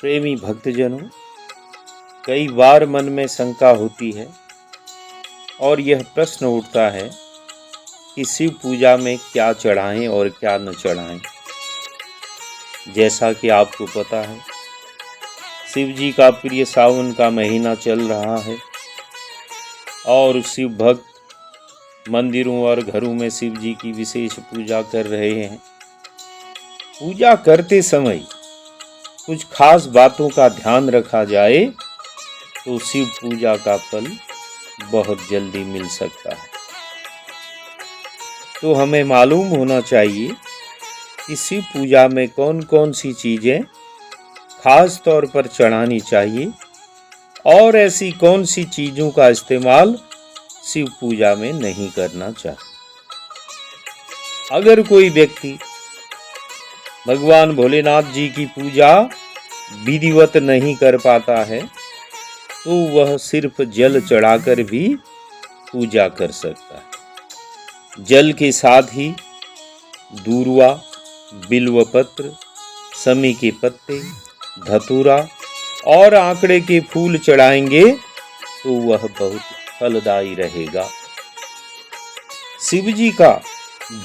प्रेमी भक्तजनों, कई बार मन में शंका होती है और यह प्रश्न उठता है कि शिव पूजा में क्या चढ़ाएं और क्या न चढ़ाएं। जैसा कि आपको पता है, शिव जी का प्रिय सावन का महीना चल रहा है और शिव भक्त मंदिरों और घरों में शिव जी की विशेष पूजा कर रहे हैं। पूजा करते समय कुछ खास बातों का ध्यान रखा जाए तो शिव पूजा का फल बहुत जल्दी मिल सकता है। तो हमें मालूम होना चाहिए कि शिव पूजा में कौन कौन सी चीज़ें खास तौर पर चढ़ानी चाहिए और ऐसी कौन सी चीज़ों का इस्तेमाल शिव पूजा में नहीं करना चाहिए। अगर कोई व्यक्ति भगवान भोलेनाथ जी की पूजा विधिवत नहीं कर पाता है तो वह सिर्फ जल चढ़ाकर भी पूजा कर सकता है। जल के साथ ही दूर्वा, बिल्वपत्र, समी के पत्ते, धतूरा और आंकड़े के फूल चढ़ाएंगे तो वह बहुत फलदायी रहेगा। शिव जी का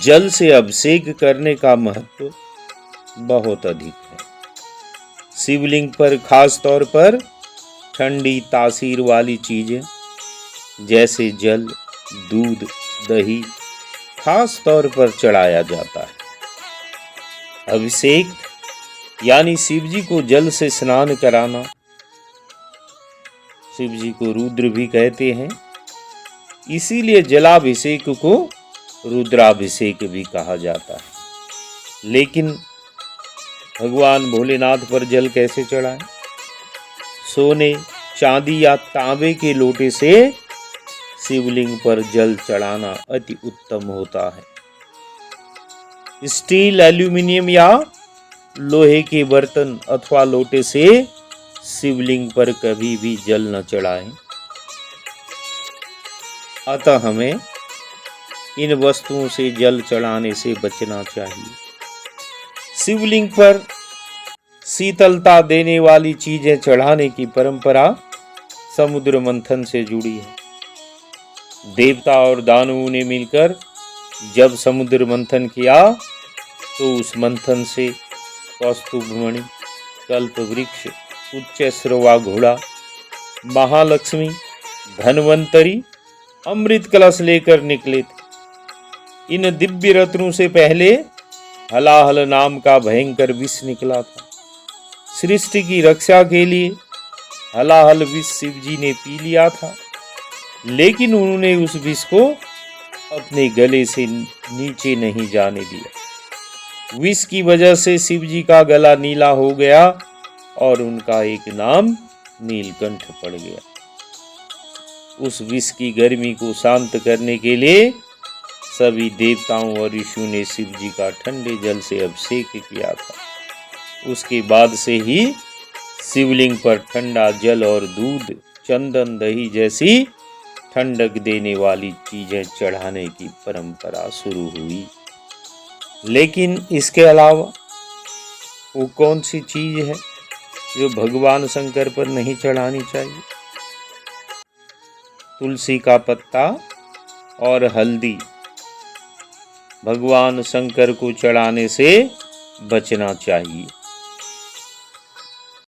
जल से अभिषेक करने का महत्व बहुत अधिक है। शिवलिंग पर खास तौर पर ठंडी तासीर वाली चीजें जैसे जल, दूध, दही खास तौर पर चढ़ाया जाता है। अभिषेक यानी शिव जी को जल से स्नान कराना, शिव जी को रुद्र भी कहते हैं, इसीलिए जलाभिषेक को रुद्राभिषेक भी कहा जाता है। लेकिन भगवान भोलेनाथ पर जल कैसे चढ़ाएं? सोने, चांदी या तांबे के लोटे से शिवलिंग पर जल चढ़ाना अति उत्तम होता है। स्टील, एल्यूमिनियम या लोहे के बर्तन अथवा लोटे से शिवलिंग पर कभी भी जल न चढ़ाएं। अतः हमें इन वस्तुओं से जल चढ़ाने से बचना चाहिए। शिवलिंग पर शीतलता देने वाली चीजें चढ़ाने की परंपरा समुद्र मंथन से जुड़ी है। देवता और दानवों ने मिलकर जब समुद्र मंथन किया तो उस मंथन से कौस्तुभमणि, कल्प वृक्ष, उच्चैश्रवा घोड़ा, महालक्ष्मी, धन्वंतरी अमृत कलश लेकर निकले थे। इन दिव्य रत्नों से पहले हलाहल नाम का भयंकर विष निकला था। सृष्टि की रक्षा के लिए हलाहल विष शिव जी ने पी लिया था, लेकिन उन्होंने उस विष को अपने गले से नीचे नहीं जाने दिया। विष की वजह से शिव जी का गला नीला हो गया और उनका एक नाम नीलकंठ पड़ गया। उस विष की गर्मी को शांत करने के लिए सभी देवताओं और ऋषियों ने शिव जी का ठंडे जल से अभिषेक किया था। उसके बाद से ही शिवलिंग पर ठंडा जल और दूध, चंदन, दही जैसी ठंडक देने वाली चीजें चढ़ाने की परंपरा शुरू हुई। लेकिन इसके अलावा वो कौन सी चीज है जो भगवान शंकर पर नहीं चढ़ानी चाहिए? तुलसी का पत्ता और हल्दी भगवान शंकर को चढ़ाने से बचना चाहिए।